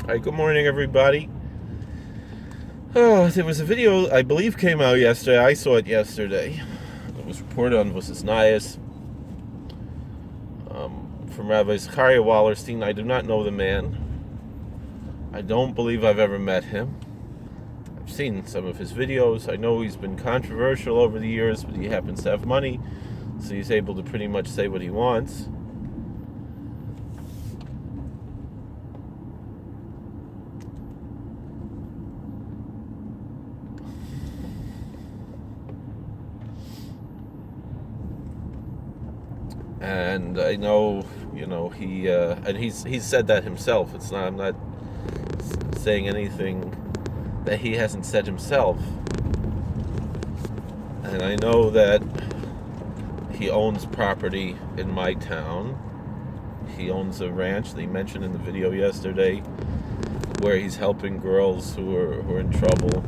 Hi, good morning, everybody. Oh, there was a video I believe came out yesterday. I saw it yesterday. It was reported on Vosisnayas from Rabbi Zachariah Wallerstein. I do not know the man. I don't believe I've ever met him. I've seen some of his videos. I know he's been controversial over the years, but he happens to have money, so he's able to pretty much say what he wants. And I know, he's said that himself. I'm not saying anything that he hasn't said himself. And I know that he owns property in my town. He owns a ranch that he mentioned in the video yesterday, where he's helping girls who are in trouble.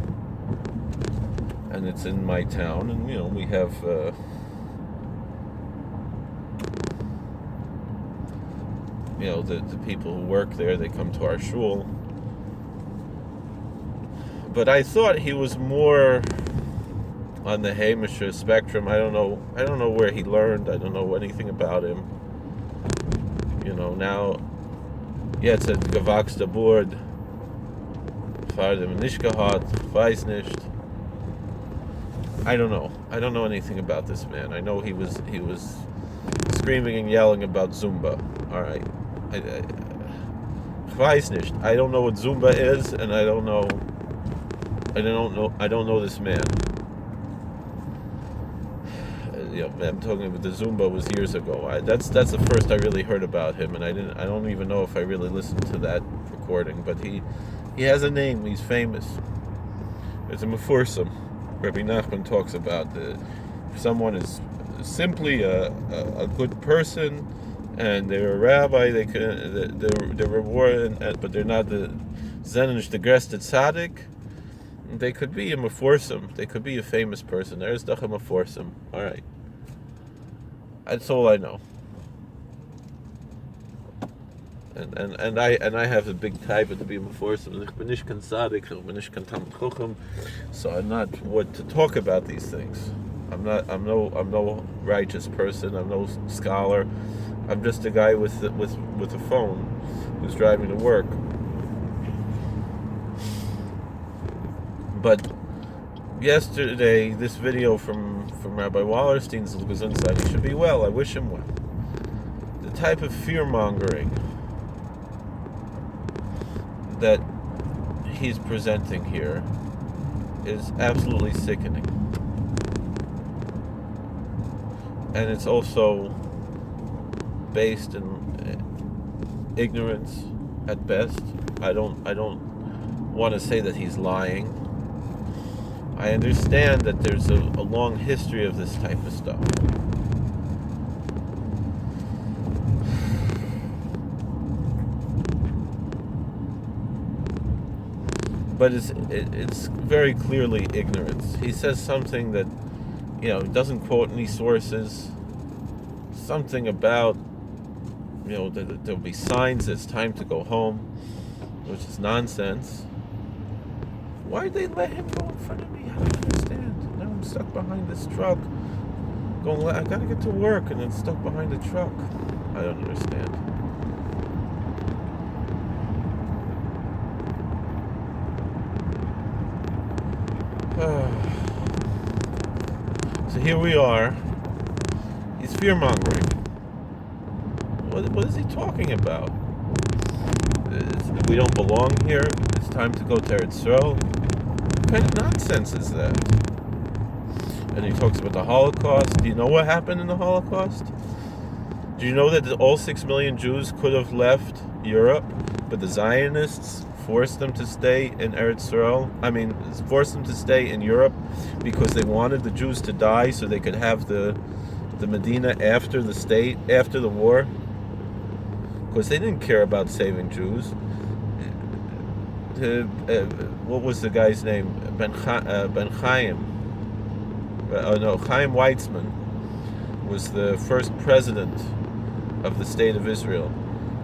And it's in my town, and we have the people who work there, they come to our shul. But I thought he was more on the Hamisher spectrum. I don't know where he learned. I don't know anything about him. Now, it's a gewachster Board. Fahr dem nicht gehört, weiß nicht. I don't know anything about this man. I know he was screaming and yelling about Zumba. All right. I weiß nicht. I don't know what Zumba is, and I don't know this man. I'm talking about the Zumba was years ago. That's the first I really heard about him, and I don't even know if I really listened to that recording. But he has a name. He's famous. It's a mefursum. Rabbi Nachman talks about if someone is simply a good person, and they're a rabbi, they're rewarded, but they're not the zenish the grested tzaddik. They could be a mefursum. They could be a famous person. There's doch a mefursum. All right, that's all I know. And I have a big type to be a mefursum. Ich bin nicht kein tzaddik. Ich bin nicht kein talmid chacham. So I'm not what to talk about these things. I'm no righteous person. I'm no scholar. I'm just a guy with a phone who's driving to work. But yesterday, this video from Rabbi Wallerstein's Gesundheit, he should be well. I wish him well. The type of fear-mongering that he's presenting here is absolutely sickening. And it's also based in ignorance at best. I don't want to say that he's lying. I understand that there's a long history of this type of stuff. But it's very clearly ignorance. He says something that, he doesn't quote any sources. Something about, that there'll be signs that it's time to go home, which is nonsense. Why'd they let him go in front of me? I don't understand. Now I'm stuck behind this truck. I gotta get to work and then stuck behind the truck. I don't understand. So here we are. He's fear-mongering. What is he talking about? We don't belong here. It's time to go to Eretz Yisrael. What kind of nonsense is that? And he talks about the Holocaust. Do you know what happened in the Holocaust? Do you know that all 6 million Jews could have left Europe, but the Zionists forced them to stay in Eretz Yisrael? Forced them to stay in Europe because they wanted the Jews to die so they could have the Medina after the war. Because they didn't care about saving Jews. What was the guy's name? Ben Chaim. Chaim Weizmann was the first president of the state of Israel.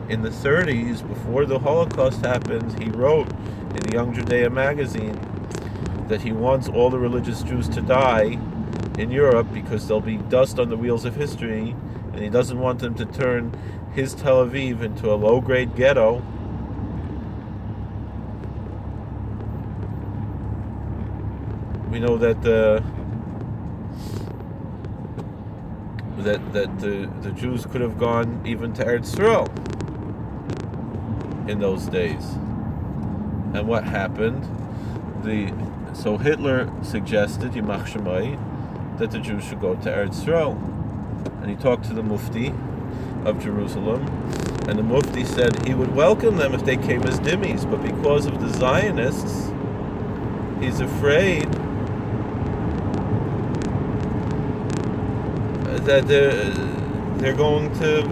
in the 30s, before the Holocaust happened, he wrote in Young Judea magazine that he wants all the religious Jews to die in Europe because there'll be dust on the wheels of history, and he doesn't want them to turn his Tel Aviv into a low-grade ghetto. We know that the Jews could have gone even to Eretz Yisrael in those days. And what happened? So Hitler suggested, Yimach Shemai, that the Jews should go to Eretz Yisrael. And he talked to the Mufti of Jerusalem, and the Mufti said he would welcome them if they came as dhimmis, but because of the Zionists, he's afraid that they're going to,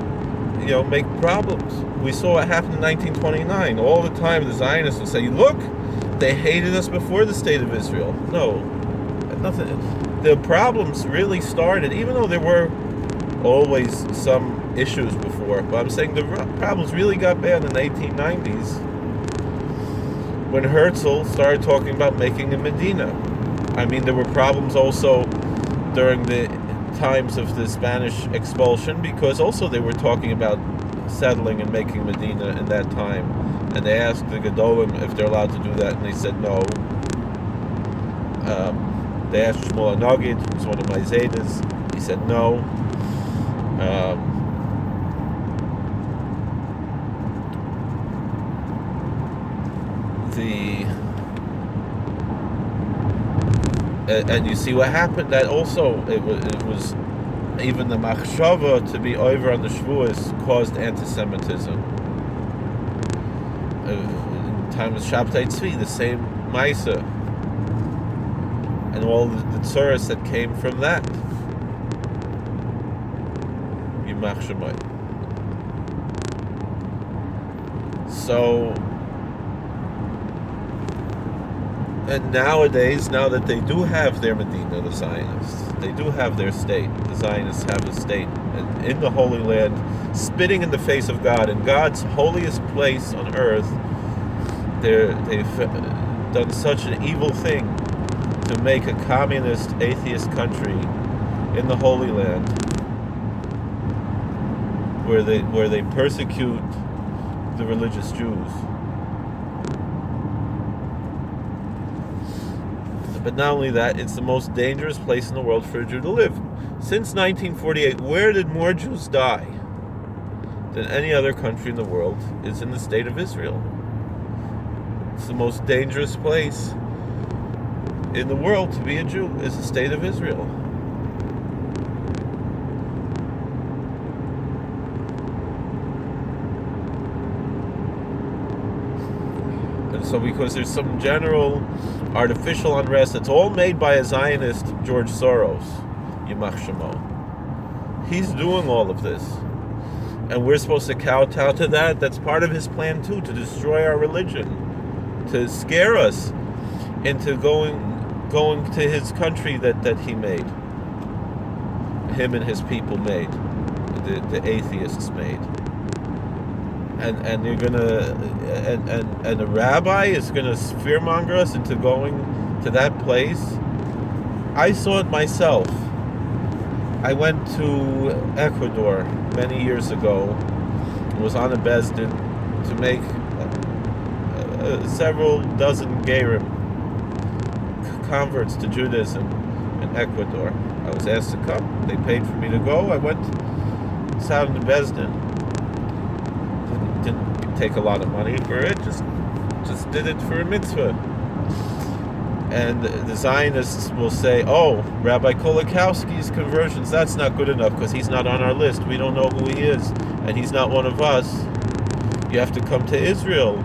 make problems. We saw what happened in 1929. All the time the Zionists would say, look, they hated us before the State of Israel. No, nothing. The problems really started, even though there were always some issues before, but I'm saying the problems really got bad in the 1890s when Herzl started talking about making a Medina. I mean, there were problems also during the times of the Spanish expulsion, because also they were talking about settling and making Medina in that time, and they asked the Gedolim if they're allowed to do that, and they said no. They asked Shmuel HaNagid, who's one of my Zaydas, he said no. And you see what happened. That also it was even the machshava to be over on the Shavuos caused anti-Semitism. In time of Shabtai Tzvi, the same Maisa, and all the tzuras that came from that. Yimach Shemai. So. And nowadays, now that they do have their Medina, the Zionists, they do have their state. The Zionists have a state in the Holy Land, spitting in the face of God, in God's holiest place on earth. They've done such an evil thing to make a communist, atheist country in the Holy Land, where they persecute the religious Jews. But not only that, it's the most dangerous place in the world for a Jew to live. Since 1948, where did more Jews die than any other country in the world? Is in the state of Israel. It's the most dangerous place in the world to be a Jew, is the state of Israel. And so because there's some general artificial unrest, it's all made by a Zionist, George Soros, Yimach Shemo. He's doing all of this. And we're supposed to kowtow to that. That's part of his plan too, to destroy our religion, to scare us into going to his country that he made. Him and his people made. The atheists made. And you're gonna and a rabbi is gonna fearmonger us into going to that place. I saw it myself. I went to Ecuador many years ago. Was on a bezdin to make several dozen Gerim converts to Judaism in Ecuador. I was asked to come. They paid for me to go. I went, sat in the bezdin. Didn't take a lot of money for it, just did it for a mitzvah. And the Zionists will say, oh, Rabbi Kolakowski's conversions, that's not good enough because he's not on our list. We don't know who he is, and he's not one of us. You have to come to Israel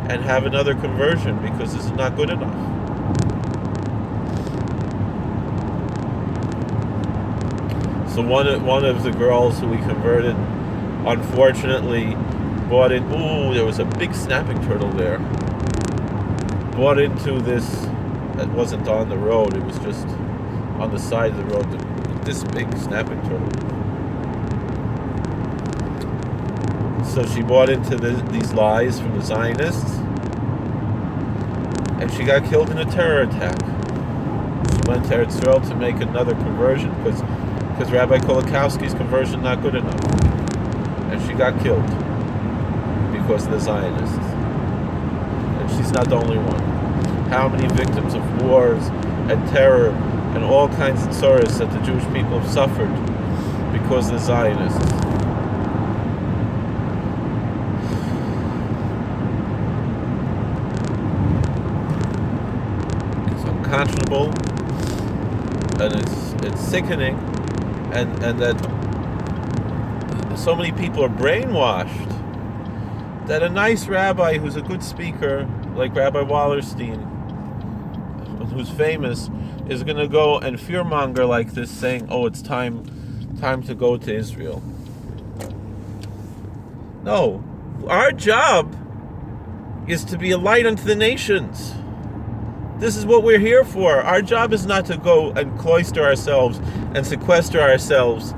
and have another conversion because this is not good enough. So one of the girls who we converted, unfortunately, bought in. Ooh, there was a big snapping turtle there. Bought into this. It wasn't on the road. It was just on the side of the road. This big snapping turtle. So she bought into these lies from the Zionists, and she got killed in a terror attack. She went to Eretz Yisrael to make another conversion because Rabbi Kolakowski's conversion not good enough, and she got killed because of the Zionists. And she's not the only one. How many victims of wars and terror and all kinds of sorrows that the Jewish people have suffered because of the Zionists? It's unconscionable, and it's sickening, and that so many people are brainwashed that a nice rabbi who's a good speaker, like Rabbi Wallerstein, who's famous, is going to go and fearmonger like this, saying, "Oh, it's time to go to Israel." No, our job is to be a light unto the nations. This is what we're here for. Our job is not to go and cloister ourselves and sequester ourselves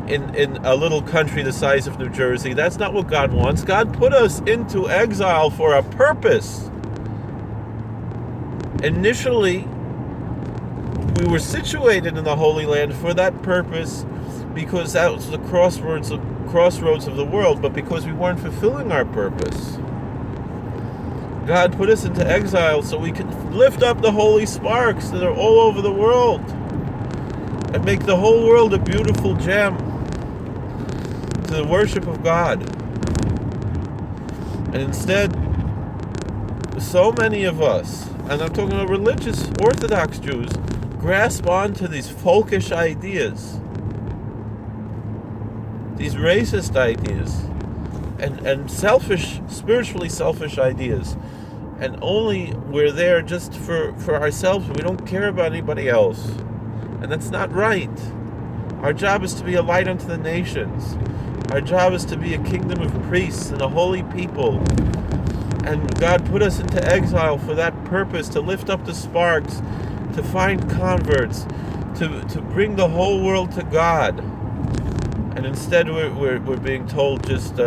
in a little country the size of New Jersey. That's not what God wants. God put us into exile for a purpose. Initially, we were situated in the Holy Land for that purpose because that was the crossroads of the world, but because we weren't fulfilling our purpose, God put us into exile so we could lift up the holy sparks that are all over the world and make the whole world a beautiful gem to the worship of God. And instead, so many of us, and I'm talking about religious Orthodox Jews, grasp onto these folkish ideas, these racist ideas, and selfish, spiritually selfish ideas, and only we're there just for ourselves. We don't care about anybody else, and that's not right. Our job is to be a light unto the nations. Our job is to be a kingdom of priests and a holy people. And God put us into exile for that purpose, to lift up the sparks, to find converts, to bring the whole world to God. And instead we're being told just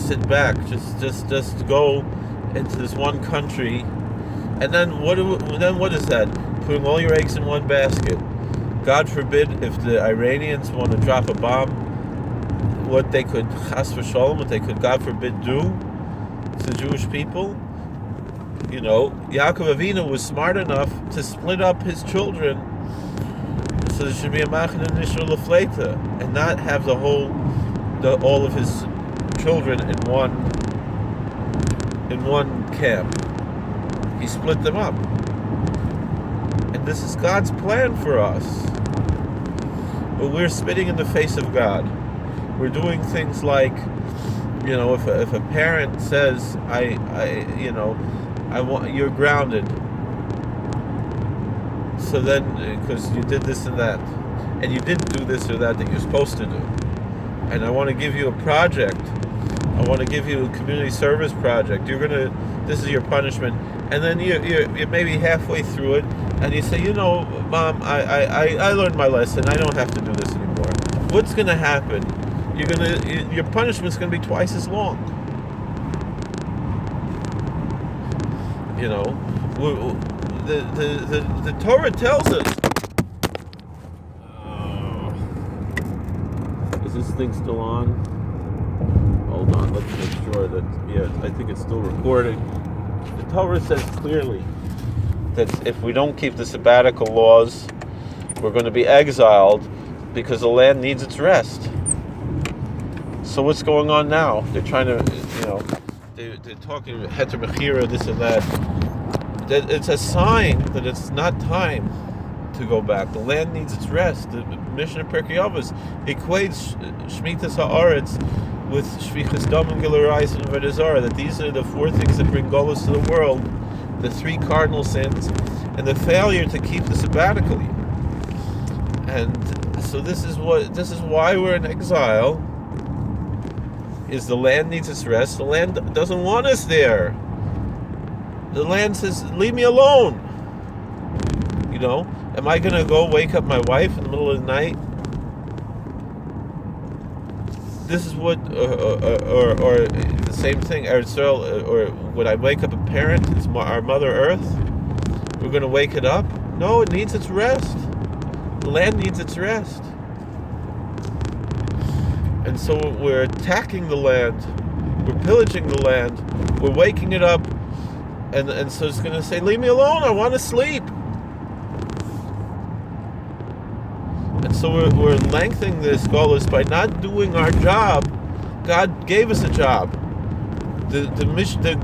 sit back, just go into this one country. And then what is that? Putting all your eggs in one basket. God forbid if the Iranians want to drop a bomb, what they could, chas v'sholom, what they could, God forbid, do to the Jewish people. You know, Yaakov Avinu was smart enough to split up his children so there should be a machin and nishur lefleta, and not have all of his children in one camp. He split them up. And this is God's plan for us. But we're spitting in the face of God. We're doing things like, you know, if a parent says, I want, you're grounded. So then, because you did this and that, and you didn't do this or that you're supposed to do, and I want to give you a project, I want to give you a community service project, this is your punishment, and then you're maybe halfway through it, and you say, you know, Mom, I learned my lesson, I don't have to do this anymore. What's going to happen? Your punishment's going to be twice as long. You know, the Torah tells us. Is this thing still on? Hold on, let's make sure that, I think it's still recording. The Torah says clearly that if we don't keep the sabbatical laws, we're going to be exiled because the land needs its rest. So what's going on now? They're trying to, they're talking heter mechira, this and that. It's a sign that it's not time to go back. The land needs its rest. The Mishnah Pirkei Avos equates Shmitas Haaretz with Shvichas Dam and Gilurais and Avodah Zarah, that these are the four things that bring Golus to the world, the three cardinal sins, and the failure to keep the sabbatical year. And so this is why we're in exile. Is the land needs its rest. The land doesn't want us there. The land says, leave me alone. You know, am I going to go wake up my wife in the middle of the night this is what, or the same thing, Eretz Yisrael, or when I wake up a parent, it's our Mother Earth, we're going to wake it up? No, it needs its rest. The land needs its rest. And so we're attacking the land, we're pillaging the land, we're waking it up, and so it's going to say, leave me alone, I want to sleep. And so we're lengthening this golus by not doing our job. God gave us a job. The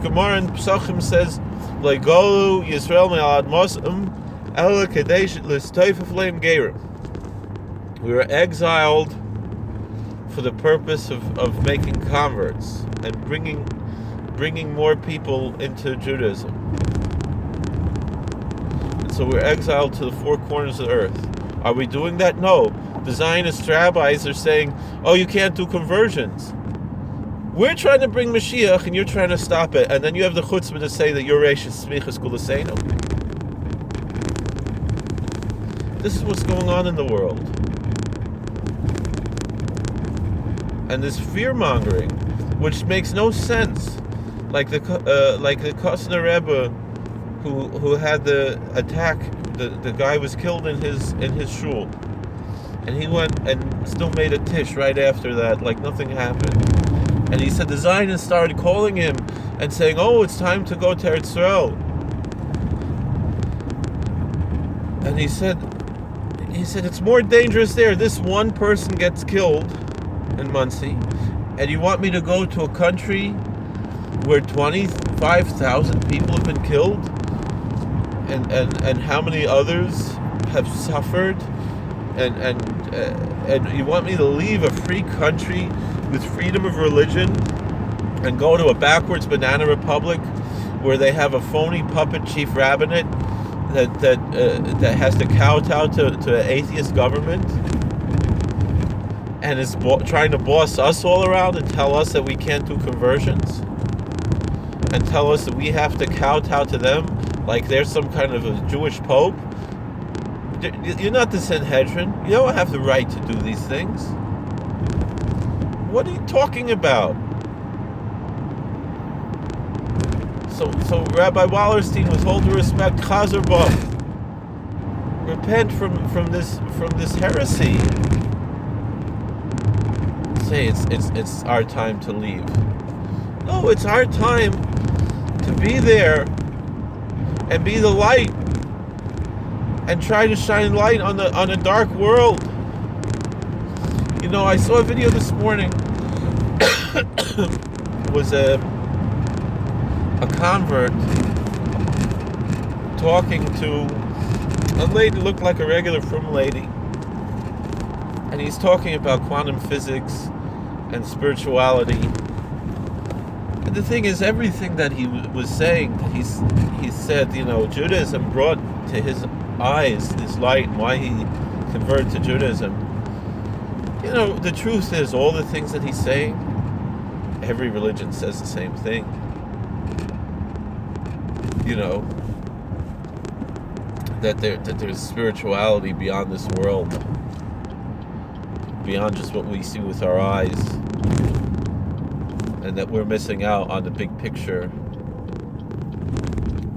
Gemara in Pesachim says, "Legolu Yisrael me'al admosim ela kadesh l'stoifef leim gerim." We were exiled for the purpose of making converts and bringing more people into Judaism. And so we're exiled to the four corners of the earth. Are we doing that? No. The Zionist rabbis are saying, oh, you can't do conversions. We're trying to bring Mashiach and you're trying to stop it. And then you have the chutzpah to say that you're Reish Smichas Kulaseinu. This is what's going on in the world. And this fear-mongering, which makes no sense. Like the Kosner Rebbe who had the attack. The guy was killed in his shul, and he went and still made a tish right after that, like nothing happened. And he said the Zionists started calling him and saying, "Oh, it's time to go to Eretz Yisrael." And he said it's more dangerous there. This one person gets killed in Muncie, and you want me to go to a country where 25,000 people have been killed? And how many others have suffered, and you want me to leave a free country with freedom of religion and go to a backwards banana republic where they have a phony puppet chief rabbinate that has to kowtow to an atheist government and is trying to boss us all around and tell us that we can't do conversions and tell us that we have to kowtow to them like there's some kind of a Jewish pope? You're not the Sanhedrin. You don't have the right to do these things. What are you talking about? So Rabbi Wallerstein, with all due respect, Chazer Bo, repent from this heresy. Say it's our time to leave. No, it's our time to be there and be the light and try to shine light on a dark world. You know, I saw a video this morning. It was a convert talking to a lady, looked like a regular frum lady, and he's talking about quantum physics and spirituality. And the thing is, everything that he was saying, that he said, you know, Judaism brought to his eyes this light, and why he converted to Judaism. You know, the truth is, all the things that he's saying, every religion says the same thing. You know, that there's spirituality beyond this world, beyond just what we see with our eyes, and that we're missing out on the big picture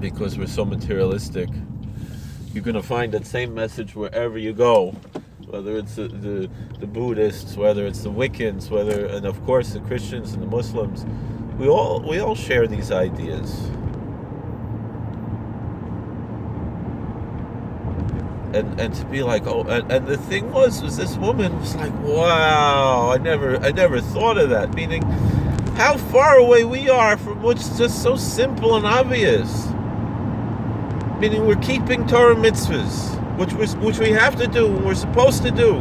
because we're so materialistic. You're going to find that same message wherever you go, whether it's the Buddhists, whether it's the Wiccans, and of course the Christians and the Muslims. We all share these ideas. And to be like, oh, and the thing was this woman was like, wow, I never thought of that. Meaning, how far away we are from what's just so simple and obvious. Meaning, we're keeping Torah mitzvahs, which we have to do, we're supposed to do.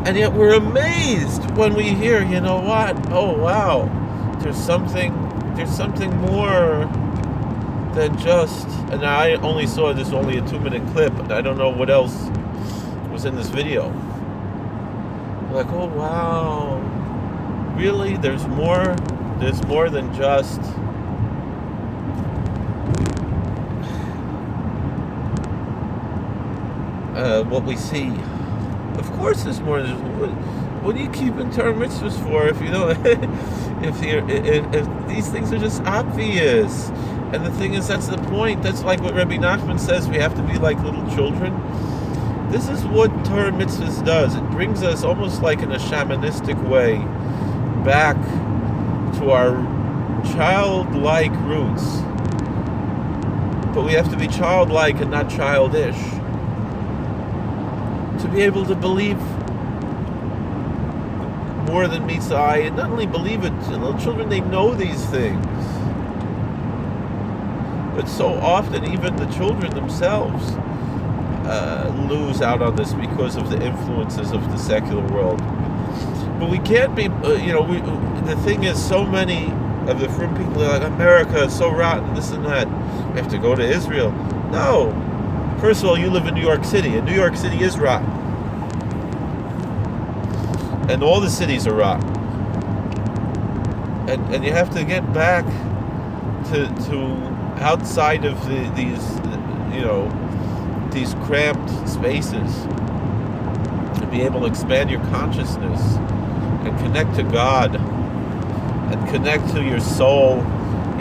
And yet we're amazed when we hear, you know what? Oh wow, there's something more than just. And I only saw this only a 2-minute clip, and I don't know what else was in this video. Like, oh wow, really? There's more than just what we see. Of course there's more. what are you keeping Torah mitzvahs for if you know if these things are just obvious? And the thing is, that's the point. That's like what Rabbi Nachman says. We have to be like little children. This is what Torah mitzvahs does. It brings us almost like in a shamanistic way back to our childlike roots. But we have to be childlike and not childish to be able to believe more than meets the eye, and not only believe it. Little children, they know these things. But so often, even the children themselves lose out on this because of the influences of the secular world. But we can't be, the thing is, so many of the frum people are like, America is so rotten, this and that. We have to go to Israel. No. First of all, you live in New York City, and New York City is rotten. And all the cities are rotten. And you have to get back to outside of these cramped spaces to be able to expand your consciousness and connect to God and connect to your soul.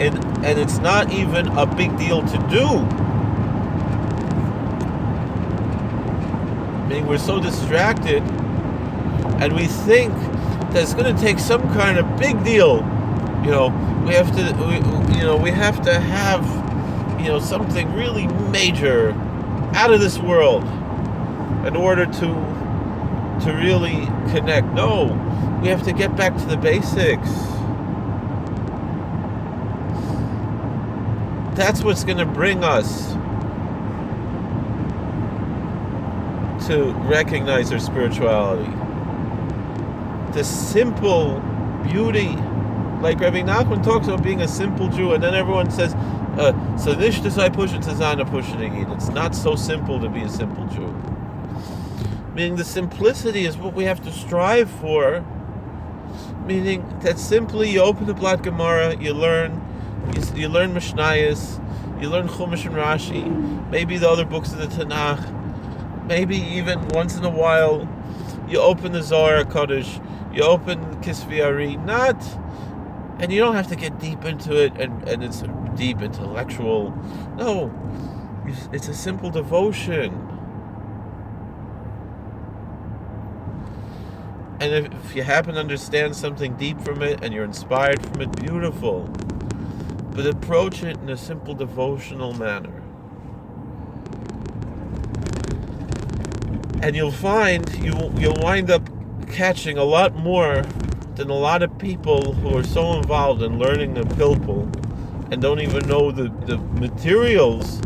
And it's not even a big deal to do. I mean, we're so distracted, and we think that it's going to take some kind of big deal. We have to have something really major, out of this world, in order to really connect. No, we have to get back to the basics. That's what's going to bring us to recognize our spirituality. The simple beauty, like Rabbi Nachman talks about being a simple Jew, and then everyone says, so nish desai pushin tzazana pushin. It's not so simple to be a simple Jew. Meaning the simplicity is what we have to strive for. Meaning that simply you open the Blat Gemara, you learn Mishnayos, you learn Chumash and Rashi, maybe the other books of the Tanakh, maybe even once in a while you open the Zohar Kodesh, you open Kisvei Ari, and you don't have to get deep into it and it's deep intellectual. No, it's a simple devotion. And if you happen to understand something deep from it and you're inspired from it, beautiful. But approach it in a simple devotional manner. And you'll find you'll wind up catching a lot more than a lot of people who are so involved in learning the pilpul and don't even know the materials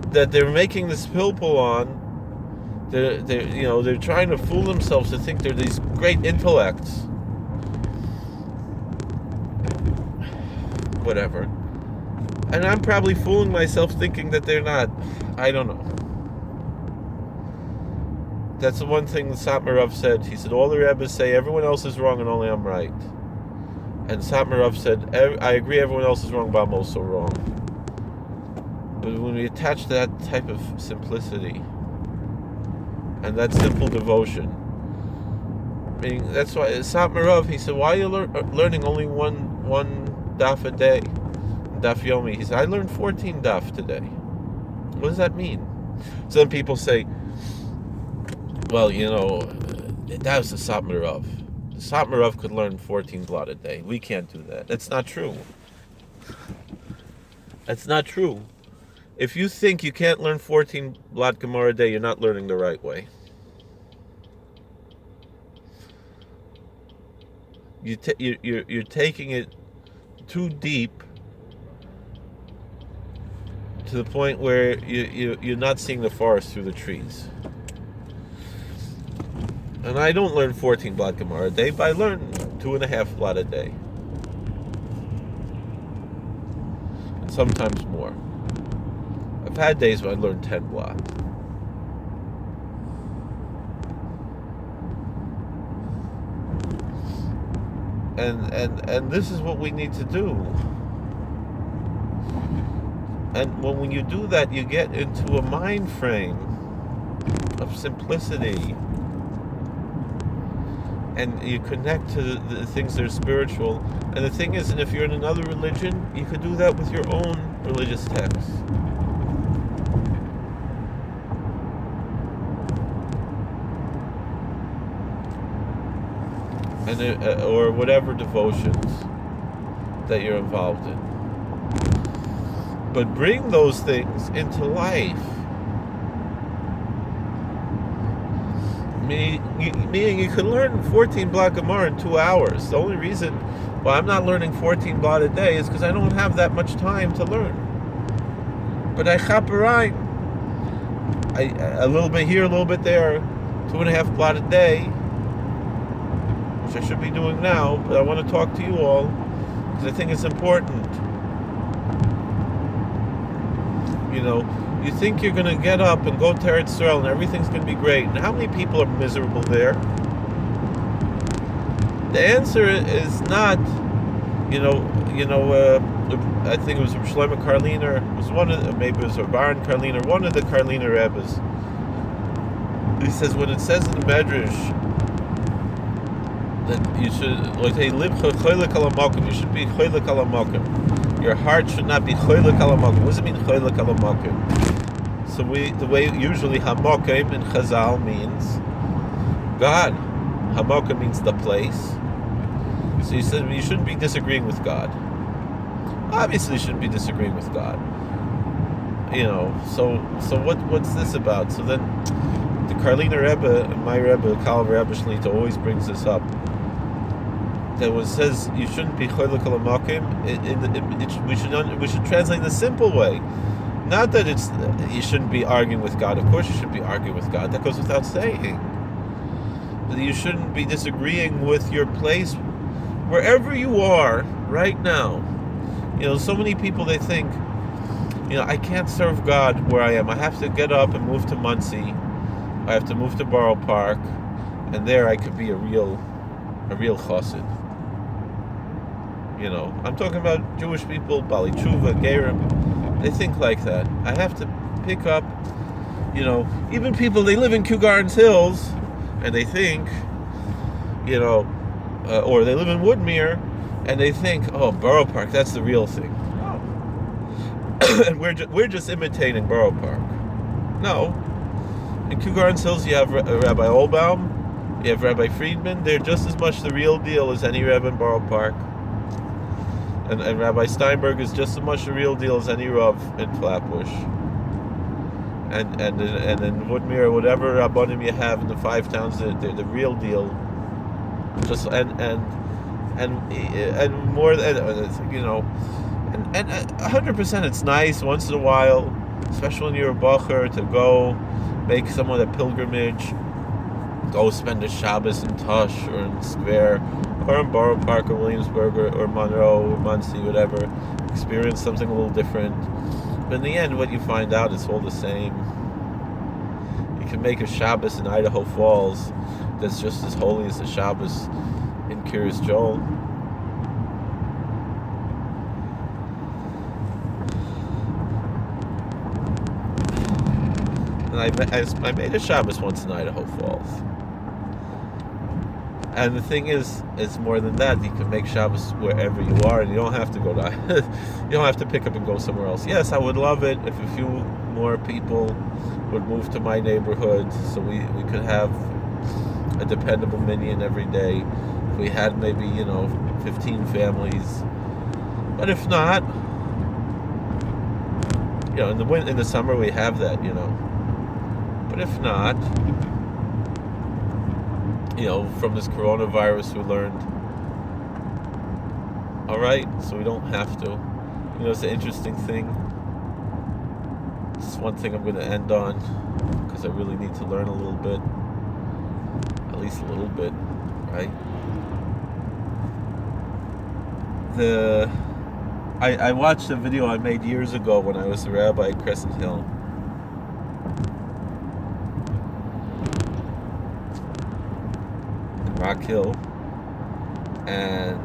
that they're making this pilpul on. They're trying to fool themselves to think they're these great intellects. Whatever. And I'm probably fooling myself thinking that they're not. I don't know. That's the one thing Satmar Rav said. He said, all the rabbis say everyone else is wrong and only I'm right. And Satmar Rav said, I agree everyone else is wrong, but I'm also wrong. But when we attach that type of simplicity and that simple devotion, meaning that's why Satmar Rav, he said, why are you learning only one daf a day? Daf yomi. He said, I learned 14 daf today. What does that mean? Some people say, well, that was the Satmar Rav. The Satmar Rav could learn 14 blot a day. We can't do that. That's not true. That's not true. If you think you can't learn 14 blot Gemara a day, you're not learning the right way. You're taking it too deep to the point where you're not seeing the forest through the trees. And I don't learn 14 blot Gemara a day, but I learn 2.5 blot a day. And sometimes more. I've had days when I learned 10 blot. And this is what we need to do. And when you do that, you get into a mind frame of simplicity. and you connect to the things that are spiritual. And the thing is, and if you're in another religion, you could do that with your own religious texts. And or whatever devotions that you're involved in. But bring those things into life. Meaning you can learn 14 blot Gemara in 2 hours. The only reason why I'm not learning 14 blot a day is because I don't have that much time to learn. But I chaperine. A little bit here, a little bit there, 2.5 blot a day, which I should be doing now, but I want to talk to you all because I think it's important. You know, you think you're going to get up and go to Eretz Yisrael and everything's going to be great. And how many people are miserable there? The answer is not, I think it was Shlomo Karliner, maybe it was Baron Karliner, one of the Karliner rabbis. He says, when it says in the Medrash that you should, you should be choylek al hamakom. Your heart should not be choylek al hamakom. What does it mean, choylek al hamakom? So the way usually hamakom in Chazal means God. Hamakom means the place. So he said you shouldn't be disagreeing with God. Obviously, you shouldn't be disagreeing with God. So what's this about? So then the Karliner Rebbe, my Rebbe, Kal Rebbe Shlita, always brings this up. That when it says you shouldn't be choylek al hamakom, we should translate in a simple way. Not that it's you shouldn't be arguing with God. Of course you should be arguing with God. That goes without saying. But you shouldn't be disagreeing with your place wherever you are right now. So many people, they think, I can't serve God where I am. I have to get up and move to Muncie. I have to move to Borough Park, and there I could be a real chassid. I'm talking about Jewish people, Bali Tshuva, Gerim. They think like that. I have to pick up, even people, they live in Kew Gardens Hills, and they think, or they live in Woodmere, and they think, oh, Borough Park, that's the real thing. No. And we're just imitating Borough Park. No. In Kew Gardens Hills, you have Rabbi Olbaum, you have Rabbi Friedman. They're just as much the real deal as any Rebbe in Borough Park. And Rabbi Steinberg is just as much the real deal as any Rav in Flatbush. And in Woodmere, whatever Rabbanim you have in the 5 towns, they're the real deal. Just and more than and 100%. It's nice once in a while, especially when you're a bacher, to go make someone a pilgrimage. Go spend a Shabbos in Tush or in Square or in Borough Park or Williamsburg or Monroe or Muncie, whatever. Experience something a little different. But in the end, what you find out is all the same. You can make a Shabbos in Idaho Falls that's just as holy as the Shabbos in Kiryas Joel. And I made a Shabbos once in Idaho Falls. And the thing is, it's more than that. You can make Shabbos wherever you are, and you don't have to go to, you don't have to pick up and go somewhere else. Yes, I would love it if a few more people would move to my neighborhood, so we could have a dependable minyan every day. If we had maybe 15 families, but if not, in the summer we have that, But if not, from this coronavirus we learned, all right, so we don't have to. It's an interesting thing. It's one thing I'm going to end on, because I really need to learn a little bit. At least a little bit, right? I watched a video I made years ago when I was a rabbi at Crescent Hill. Rock Hill, and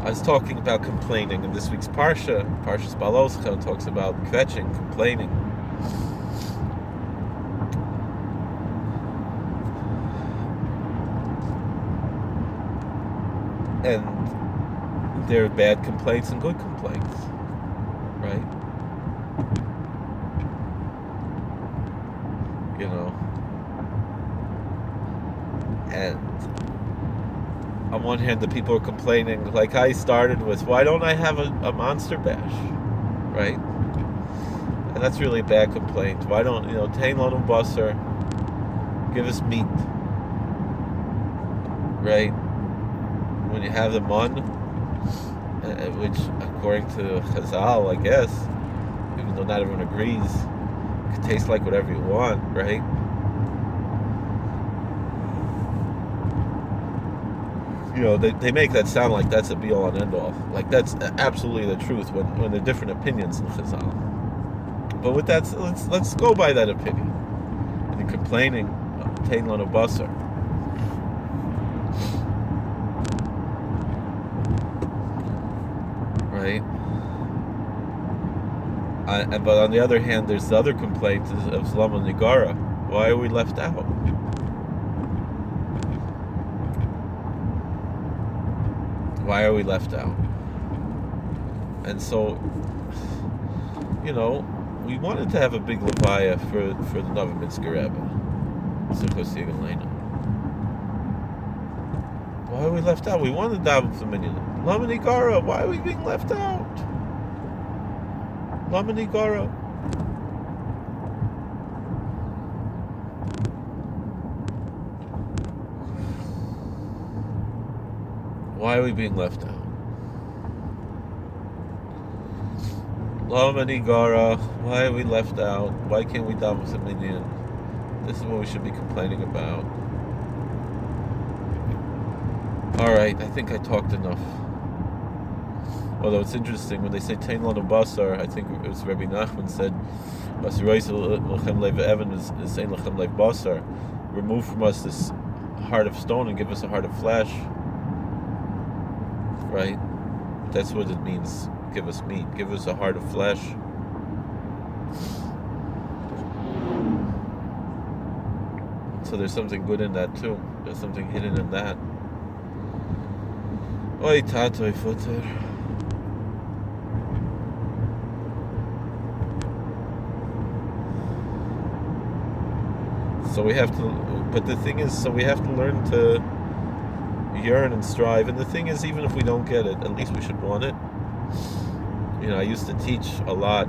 I was talking about complaining in this week's Parshas Baloscha talks about kvetching, complaining. And there are bad complaints and good complaints, right? You know, and on one hand, the people are complaining, like I started with, why don't I have a monster bash, right? And that's really a bad complaint. Why don't, Tain Lanu Basar, give us meat, right? When you have the mun, which according to Chazal, I guess, even though not everyone agrees, it can taste like whatever you want, right? They make that sound like that's a be-all and end-all. Like that's absolutely the truth when there are different opinions in Chazal. But with that, let's go by that opinion. And you're complaining, Tain Lanu Basar. Right? But on the other hand, there's the other complaint of Zlama Nigara. Why are we left out? Why are we left out? And so, we wanted to have a big levaya for the Novominsker Rebbe. Why are we left out? We wanted to daven for minyan. Lama Nigara, why are we being left out? Lama Nigara. Why are we being left out? Lama Nigara, why are we left out? Why can't we daven for minyan? This is what we should be complaining about. Alright, I think I talked enough. Although it's interesting, when they say Tain Lanu Basar, I think it was Rabbi Nachman said, is saying Lechem Lev Basar. Remove from us this heart of stone and give us a heart of flesh. Right? That's what it means. Give us meat. Give us a heart of flesh. So there's something good in that too. There's something hidden in that. Oy tatoy futter. So we have to, but the thing is, we have to learn to yearn and strive. And the thing is, even if we don't get it, at least we should want it. I used to teach a lot.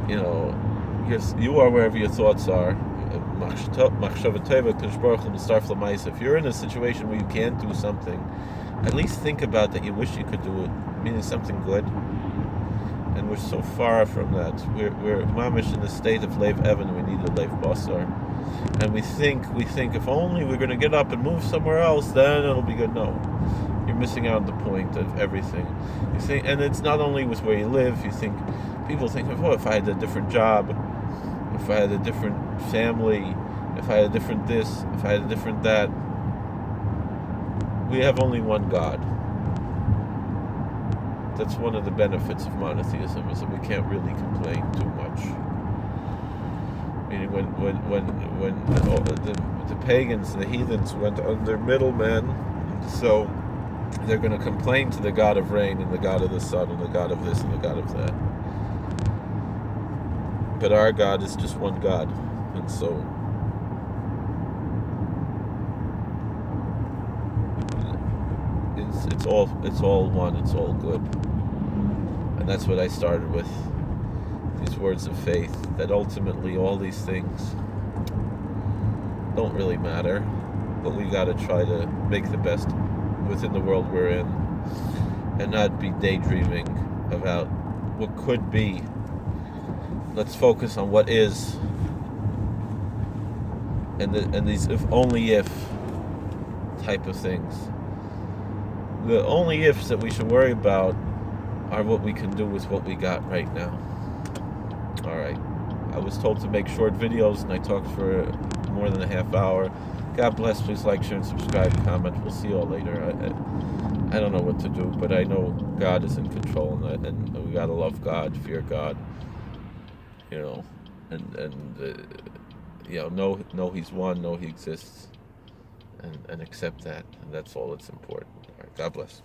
You are wherever your thoughts are. If you're in a situation where you can't do something, at least think about that you wish you could do it, meaning something good. And we're so far from that. We're mamish in the state of Lev Evan, we need a Lev Basar. And we think if only we're going to get up and move somewhere else, then it'll be good. No, you're missing out on the point of everything. You think, and it's not only with where you live. People think of, if I had a different job, if I had a different family, if I had a different this, if I had a different that. We have only one God. That's one of the benefits of monotheism, is that we can't really complain too much. Meaning when the pagans and the heathens went under middlemen, so they're going to complain to the God of rain and the God of the sun and the God of this and the God of that. But our God is just one God, and so it's all one, it's all good. And that's what I started with, these words of faith, that ultimately all these things don't really matter, but we got to try to make the best within the world we're in, and not be daydreaming about what could be. Let's focus on what is, and these if type of things. The only ifs that we should worry about are what we can do with what we got right now. Alright. I was told to make short videos, and I talked for more than a half hour. God bless. Please like, share, and subscribe, comment. We'll see you all later. I don't know what to do, but I know God is in control, and we gotta love God, fear God, and know He's one, know He exists, and accept that, and that's all that's important. All right. God bless.